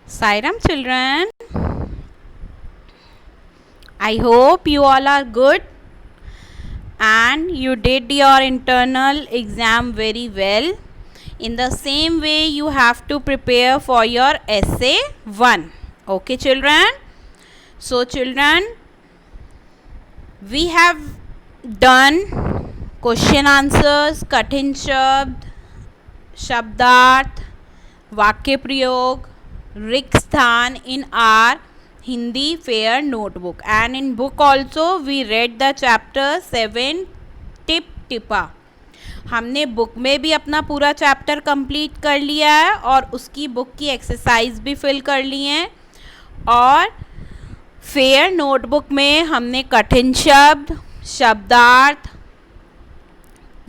Sairam children, I hope you all are good and you did your internal exam very well. In the same way you have to prepare for your essay 1. Okay children? So children, we have done question answers, कठिन शब्द, शब्दार्थ, वाक्य प्रयोग, रिक्त स्थान in our Hindi fair notebook, and in book also we read the chapter 7 tip टिपा. हमने book में भी अपना पूरा चैप्टर कंप्लीट कर लिया है और उसकी बुक की एक्सरसाइज भी फिल कर ली है. और फेयर नोटबुक में हमने कठिन शब्द, शब्दार्थ,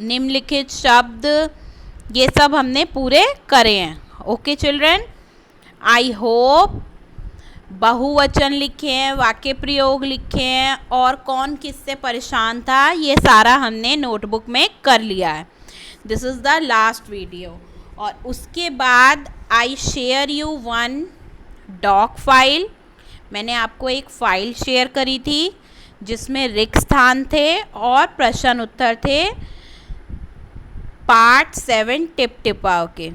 निम्नलिखित शब्द, ये सब हमने पूरे करे हैं. ओके चिल्ड्रन, आई होप बहुवचन लिखे हैं, वाक्य प्रयोग लिखे हैं और कौन किससे परेशान था ये सारा हमने नोटबुक में कर लिया है. This is the last video. और उसके बाद I share you one doc file. मैंने आपको एक फ़ाइल शेयर करी थी जिसमें रिक्त स्थान थे और प्रश्न उत्तर थे. पार्ट 7 टिप टिपा. ओके,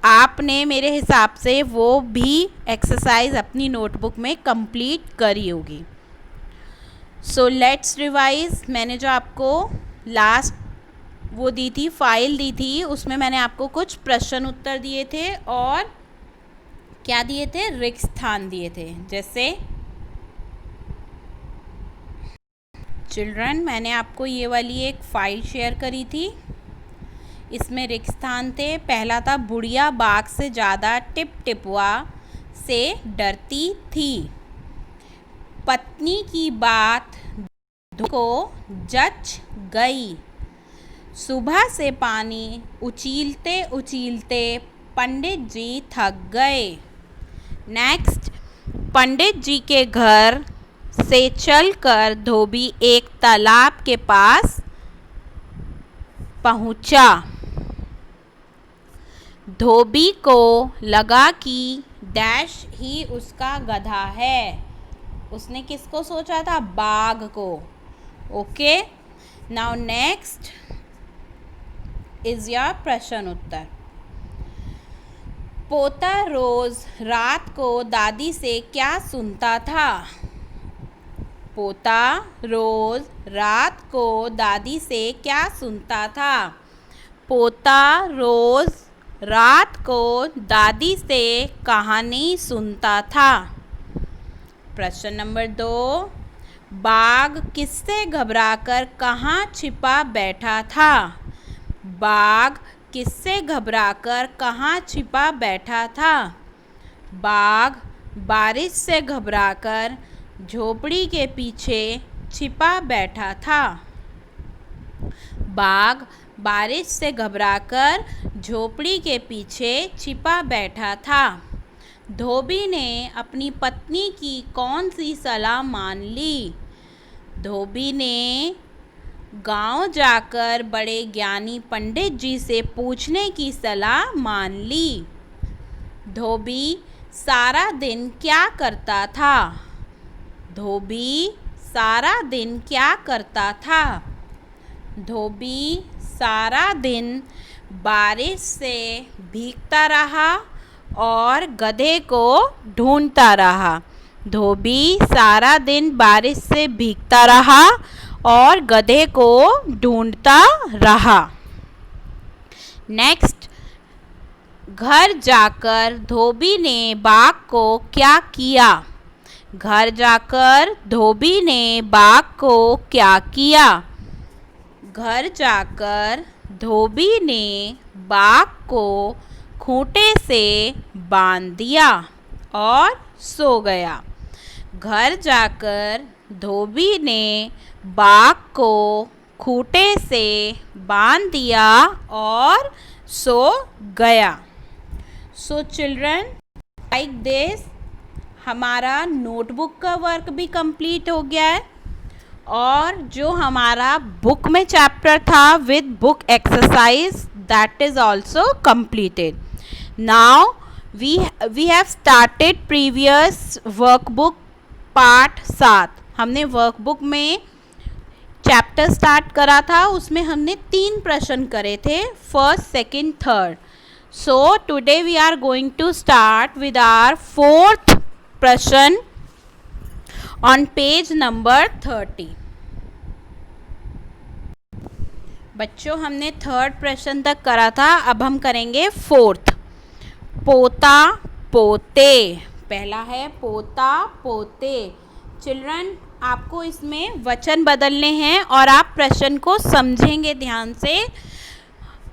आपने मेरे हिसाब से वो भी एक्सरसाइज अपनी नोटबुक में कंप्लीट करी होगी. So let's revise. मैंने जो आपको लास्ट वो दी थी, फाइल दी थी, उसमें मैंने आपको कुछ प्रश्न उत्तर दिए थे और क्या दिए थे, रिक्त स्थान दिए थे. जैसे चिल्ड्रन, मैंने आपको ये वाली एक फ़ाइल शेयर करी थी. इसमें रिक्त स्थान थे. पहला था, बुढ़िया बाघ से ज़्यादा टिप टिपुआ से डरती थी. पत्नी की बात को जच गई. सुबह से पानी उछीलते उछीलते पंडित जी थक गए. नेक्स्ट, पंडित जी के घर से चलकर धोबी एक तालाब के पास पहुंचा. धोबी को लगा कि डैश ही उसका गधा है. उसने किसको सोचा था, बाघ को. Okay, now next is your प्रश्न उत्तर. पोता रोज रात को दादी से क्या सुनता था. पोता रोज रात को दादी से क्या सुनता था. पोता रोज रात को दादी से कहानी सुनता था. प्रश्न नंबर 2, बाघ किससे घबराकर कहाँ छिपा बैठा था. बाघ किससे घबराकर कहाँ छिपा बैठा था. बाघ बारिश से घबराकर झोपड़ी के पीछे छिपा बैठा था. बाघ बारिश से घबराकर झोपड़ी के पीछे छिपा बैठा था. धोबी ने अपनी पत्नी की कौन सी सलाह मान ली. धोबी ने गांव जाकर बड़े ज्ञानी पंडित जी से पूछने की सलाह मान ली. धोबी सारा दिन क्या करता था. धोबी सारा दिन क्या करता था. धोबी सारा दिन बारिश से भीगता रहा और गधे को ढूंढता रहा. धोबी सारा दिन बारिश से भीगता रहा और गधे को ढूंढता रहा. नेक्स्ट, घर जाकर धोबी ने बाघ को क्या किया. घर जाकर धोबी ने बाघ को क्या किया. घर जाकर धोबी ने बाघ को खूंटे से बांध दिया और सो गया. घर जाकर धोबी ने बाघ को खूंटे से बांध दिया और सो गया. सो चिल्ड्रन, लाइक दिस हमारा नोटबुक का वर्क भी कंप्लीट हो गया है और जो हमारा बुक में चैप्टर था with book exercise that is also completed. Now we have started previous workbook part 7। हमने वर्कबुक में चैप्टर स्टार्ट करा था, उसमें हमने 3 प्रश्न करे थे, first, second, third. So today we are going to start with our 4th प्रश्न ऑन पेज नंबर 30। बच्चों, हमने 3rd प्रश्न तक करा था, अब हम करेंगे 4th। पोता पोते, पहला है पोता पोते। चिल्ड्रन, आपको इसमें वचन बदलने हैं और आप प्रश्न को समझेंगे ध्यान से।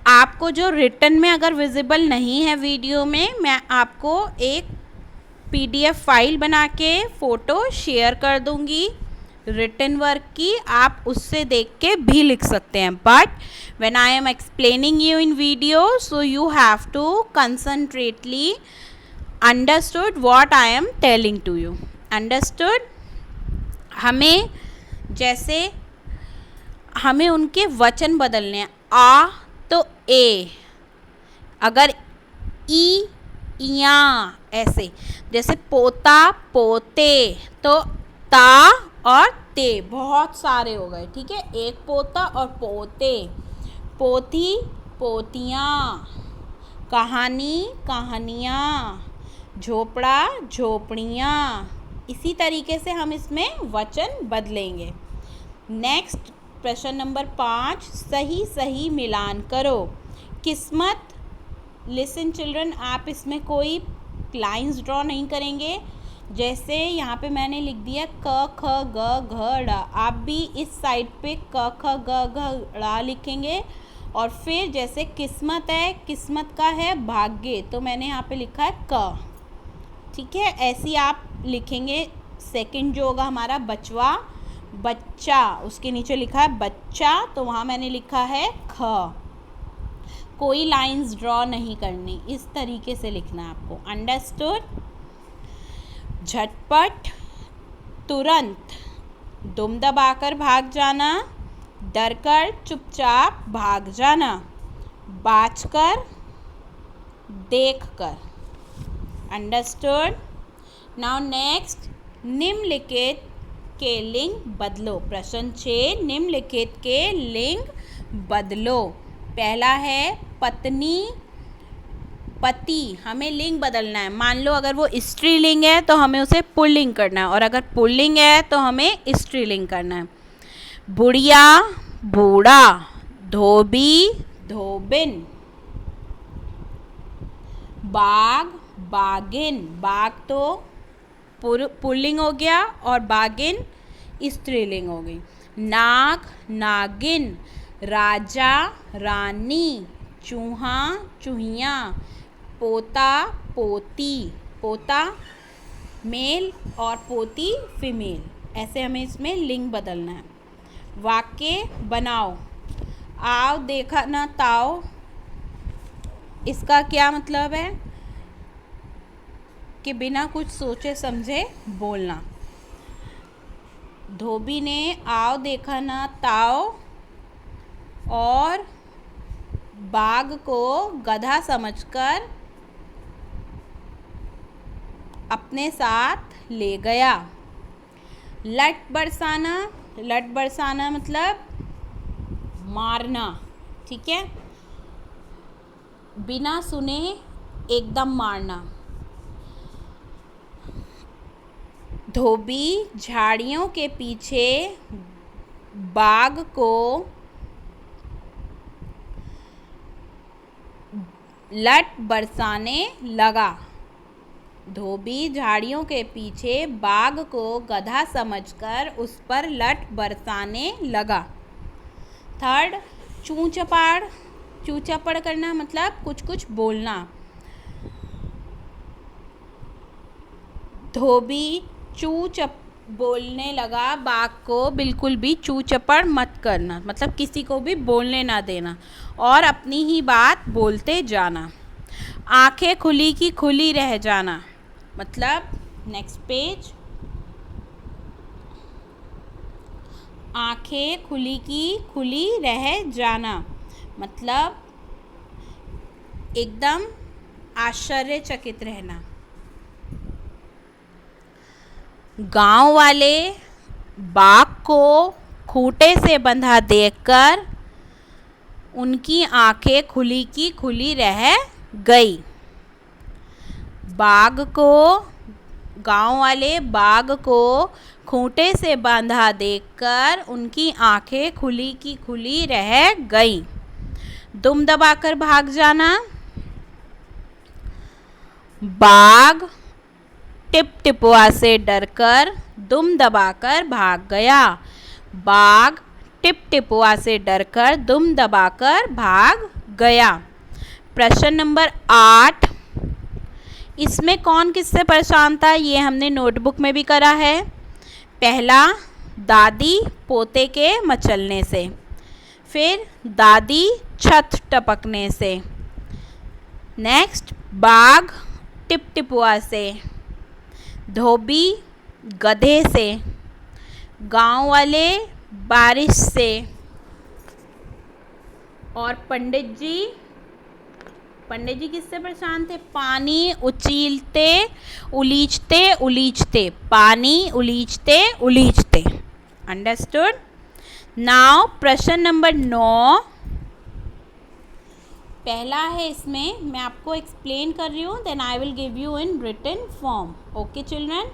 आपको जो रिटन में अगर विजिबल नहीं है वीडियो में, मैं आपको एक PDF फाइल बना के फ़ोटो शेयर कर दूंगी रिटन वर्क की, आप उससे देख के भी लिख सकते हैं। But when I am explaining you in video, so you have to concentratedly understood what I am telling to you. Understood? हमें जैसे हमें उनके वचन बदलने हैं। आ तो ए, अगर ई या, ऐसे जैसे पोता पोते तो ता और ते बहुत सारे हो गए, ठीक है। एक पोता और पोते, पोथी पोतियाँ, कहानी कहानियाँ, झोपड़ा झोपड़ियाँ। इसी तरीके से हम इसमें वचन बदलेंगे। नेक्स्ट प्रश्न नंबर 5, सही सही मिलान करो। किस्मत, लिसन चिल्ड्रन, आप इसमें कोई लाइंस ड्रॉ नहीं करेंगे। जैसे यहाँ पे मैंने लिख दिया क ख ग घ ड़, आप भी इस साइड पे क ख ग घ ड़ लिखेंगे। और फिर जैसे किस्मत है, किस्मत का है भाग्य, तो मैंने यहाँ पे लिखा है क, ठीक है। ऐसे ही आप लिखेंगे। सेकंड जो होगा हमारा बचवा, बच्चा, उसके नीचे लिखा है बच्चा, तो वहाँ मैंने लिखा है ख। कोई लाइंस ड्रॉ नहीं करनी, इस तरीके से लिखना है आपको। अंडरस्टूड? झटपट, तुरंत, दुम दबाकर भाग जाना, डरकर चुपचाप भाग जाना, बाझकर, देखकर। अंडरस्टूड? नाउ नेक्स्ट, निम्नलिखित के लिंग बदलो। प्रश्न 6, निम्नलिखित के लिंग बदलो। पहला है पत्नी पति, हमें लिंग बदलना है। मान लो अगर वो स्त्रीलिंग है तो हमें उसे पुल्लिंग करना है, और अगर पुल्लिंग है तो हमें स्त्रीलिंग करना है। बुढ़िया बूढ़ा, धोबी धोबिन, बाग बागिन, बाग तो पुल्लिंग हो गया और बागिन स्त्रीलिंग हो गई। नाग नागिन, राजा रानी, चूहा चूहिया, पोता पोती, पोता मेल और पोती फीमेल। ऐसे हमें इसमें लिंग बदलना है। वाक्य बनाओ। आओ देखा ना ताओ, इसका क्या मतलब है कि बिना कुछ सोचे समझे बोलना। धोबी ने आओ देखा ना ताओ और बाघ को गधा समझकर अपने साथ ले गया। लट बरसाना, लट बरसाना मतलब मारना, ठीक है। बिना सुने एकदम मारना। धोबी झाड़ियों के पीछे बाघ को लट बरसाने लगा। धोबी झाड़ियों के पीछे बाघ को गधा समझकर उस पर लट बरसाने लगा। थर्ड, चूं चपाड़, चूं चपड़ करना मतलब कुछ कुछ बोलना। धोबी चू चप बोलने लगा बाघ को, बिल्कुल भी चू चपड़ मत करना, मतलब किसी को भी बोलने ना देना और अपनी ही बात बोलते जाना। आंखें खुली की खुली रह जाना मतलब, नेक्स्ट पेज, आंखें खुली की खुली रह जाना मतलब एकदम आश्चर्यचकित रहना। गांव वाले बाघ को खूंटे से बंधा देखकर उनकी आंखें खुली की खुली रह गई। गांव वाले बाघ को खूंटे से बांधा देखकर उनकी आंखें खुली की खुली रह गई। दुम दबाकर भाग जाना। बाघ टिपटिपुआ से डरकर दुम दबाकर भाग गया। बाघ टिपटिपुआ से डरकर दुम दबाकर भाग गया। प्रश्न नंबर 8, इसमें कौन किससे परेशान था ये हमने नोटबुक में भी करा है। पहला, दादी पोते के मचलने से, फिर दादी छत टपकने से, नेक्स्ट बाघ टिपटिपुआ से, धोबी गधे से, गांव वाले बारिश से, और पंडित जी किससे परेशान थे? पानी उलीचते उलीचते, पानी उलीचते उलीचते। अंडरस्टूड। नाउ प्रश्न नंबर 9, पहला है, इसमें मैं आपको एक्सप्लेन कर रही हूँ, then I will give you in written form. Okay children.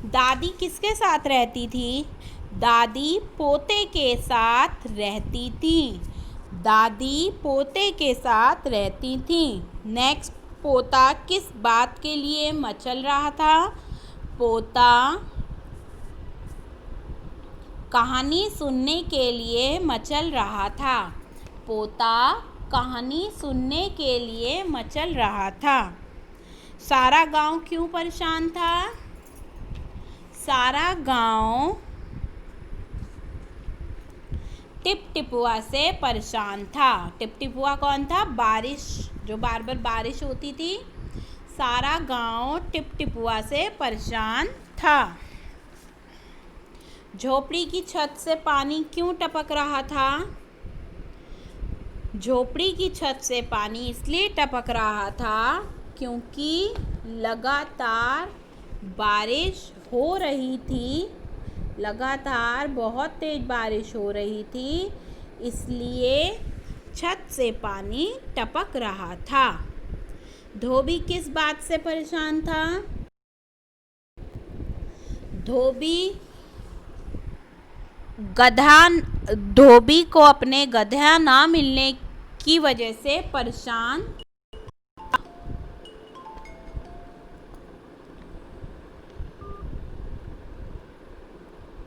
दादी किसके साथ रहती थी? दादी पोते के साथ रहती थी। दादी पोते के साथ रहती थी। नेक्स्ट, पोता किस बात के लिए मचल रहा था? पोता कहानी सुनने के लिए मचल रहा था। पोता कहानी सुनने के लिए मचल रहा था। सारा गांव क्यों परेशान था? सारा गांव टिपटिपुआ से परेशान था। टिपटिपुआ कौन था? बारिश, जो बार बार बारिश होती थी। सारा गांव टिपटिपुआ से परेशान था। झोपड़ी की छत से पानी क्यों टपक रहा था? झोपड़ी की छत से पानी इसलिए टपक रहा था क्योंकि लगातार बारिश हो रही थी। लगातार बहुत तेज बारिश हो रही थी, इसलिए छत से पानी टपक रहा था। धोबी किस बात से परेशान था? धोबी को अपने गधा ना मिलने की वजह से परेशान।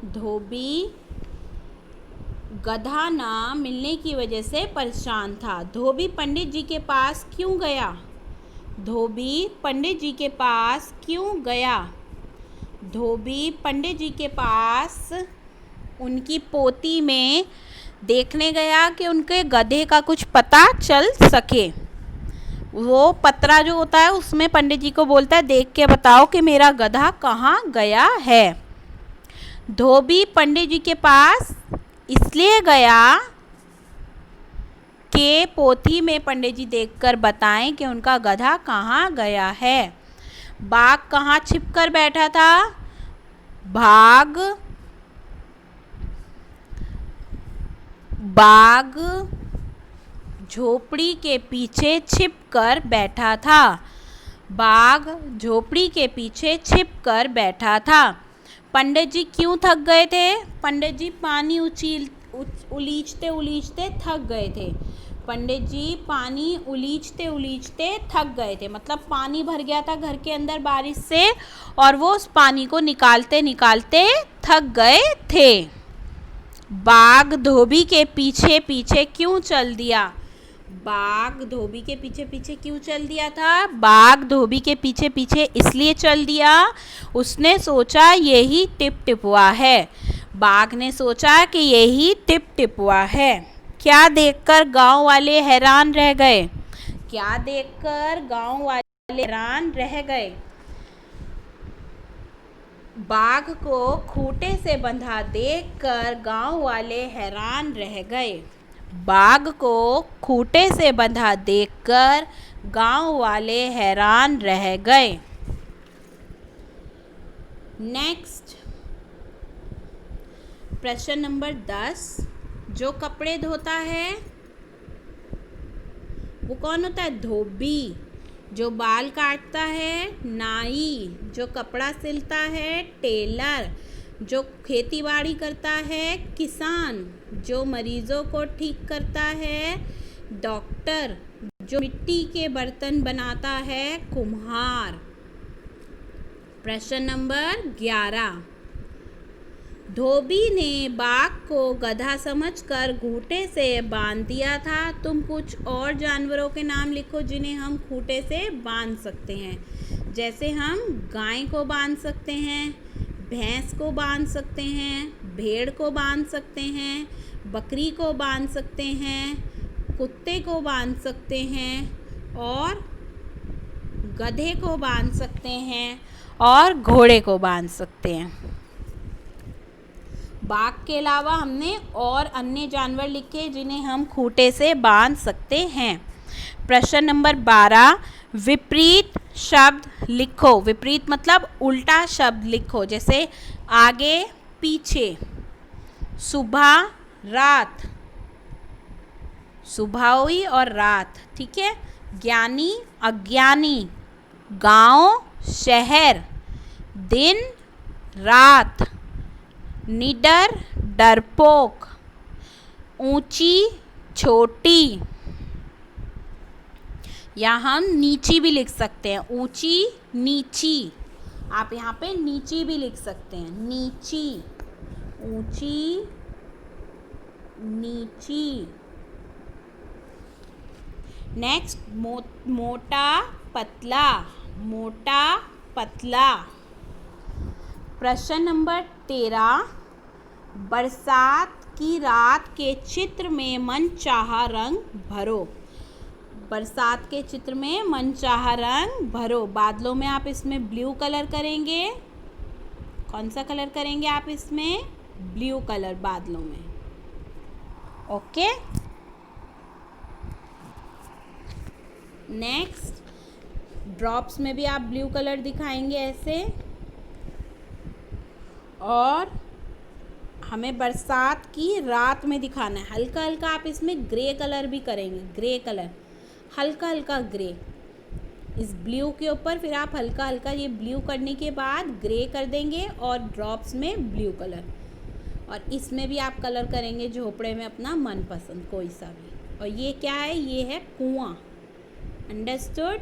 धोबी गधा ना मिलने की वजह से परेशान था। धोबी पंडित जी के पास क्यों गया? धोबी पंडित जी के पास क्यों गया? धोबी पंडित जी के पास उनकी पोती में देखने गया कि उनके गधे का कुछ पता चल सके। वो पतरा जो होता है उसमें पंडित जी को बोलता है, देख के बताओ कि मेरा गधा कहाँ गया है। धोबी पंडित जी के पास इसलिए गया कि पोथी में पंडित जी देखकर बताएं कि उनका गधा कहाँ गया है। बाघ कहाँ छिपकर बैठा था? बाघ झोपड़ी के पीछे छिपकर बैठा था। बाघ झोपड़ी के पीछे छिपकर बैठा था। पंडित जी क्यों थक गए थे? पंडित जी पानी उलीचते उलीचते थक गए थे। पंडित जी पानी उलीचते उलीचते थक गए थे, मतलब पानी भर गया था घर के अंदर बारिश से और वो उस पानी को निकालते निकालते थक गए थे। बाघ धोबी के पीछे पीछे क्यों चल दिया? बाघ धोबी के पीछे पीछे क्यों चल दिया था? बाघ धोबी के पीछे पीछे इसलिए चल दिया, उसने सोचा यही टिपटिपुआ है। बाघ ने सोचा कि यही टिपटिपुआ है। क्या देखकर गांव वाले हैरान रह गए? क्या देखकर गांव वाले हैरान रह गए? बाघ को खूंटे से बंधा देखकर गांव वाले हैरान रह गए। बाघ को खूंटे से बंधा देखकर गांव वाले हैरान रह गए। नेक्स्ट प्रश्न नंबर 10। जो कपड़े धोता है वो कौन होता है? धोबी। जो बाल काटता है नाई। जो कपड़ा सिलता है टेलर। जो खेती बाड़ी करता है किसान। जो मरीजों को ठीक करता है डॉक्टर। जो मिट्टी के बर्तन बनाता है कुम्हार। प्रश्न नंबर 11। धोबी ने बाघ को गधा समझकर खूंटे से बांध दिया था। तुम कुछ और जानवरों के नाम लिखो जिन्हें हम खूंटे से बांध सकते हैं। जैसे हम गाय को बांध सकते हैं, भैंस को बांध सकते हैं, भेड़ को बांध सकते हैं, बकरी को बांध सकते हैं, कुत्ते को बांध सकते हैं और गधे को बांध सकते हैं और घोड़े को बांध सकते हैं। बाघ के अलावा हमने और अन्य जानवर लिखे जिन्हें हम खूंटे से बांध सकते हैं। प्रश्न नंबर 12। विपरीत शब्द लिखो। विपरीत मतलब उल्टा शब्द लिखो। जैसे आगे पीछे, सुबह रात, सुबह हुई और रात, ठीक है। ज्ञानी अज्ञानी, गांव शहर, दिन रात, निडर डरपोक, ऊंची छोटी, या हम नीची भी लिख सकते हैं। ऊंची नीची, आप यहाँ पे नीची भी लिख सकते हैं। नीची, ऊंची नीची। नेक्स्ट मोटा पतला, मोटा पतला। प्रश्न नंबर 13। बरसात की रात के चित्र में मनचाहा रंग भरो। बरसात के चित्र में मनचाहा रंग भरो। बादलों में आप इसमें ब्लू कलर करेंगे। कौन सा कलर करेंगे आप इसमें? ब्लू कलर बादलों में। ओके। नेक्स्ट ड्रॉप्स में भी आप ब्लू कलर दिखाएंगे ऐसे। और हमें बरसात की रात में दिखाना है। हल्का हल्का आप इसमें ग्रे कलर भी करेंगे। ग्रे कलर, हल्का हल्का ग्रे इस ब्लू के ऊपर, फिर आप हल्का हल्का ये ब्लू करने के बाद ग्रे कर देंगे और ड्रॉप्स में ब्लू कलर। और इसमें भी आप कलर करेंगे झोपड़े में अपना मनपसंद कोई सा भी। और ये क्या है? ये है कुआं। Understood?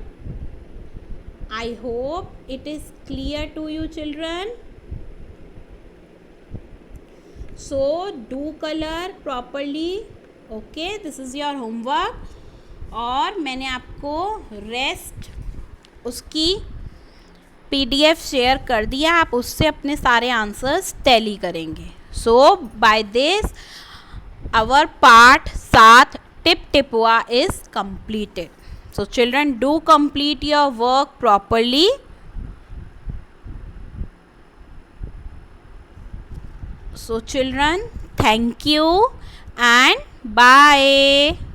I hope it is clear to you children. So do color properly. Okay, this is your homework. और मैंने आपको रेस्ट उसकी PDF शेयर कर दिया। आप उससे अपने सारे आंसर्स टैली करेंगे। So by this our part 7 tip tipwa is completed. So children, do complete your work properly. So children, thank you and bye.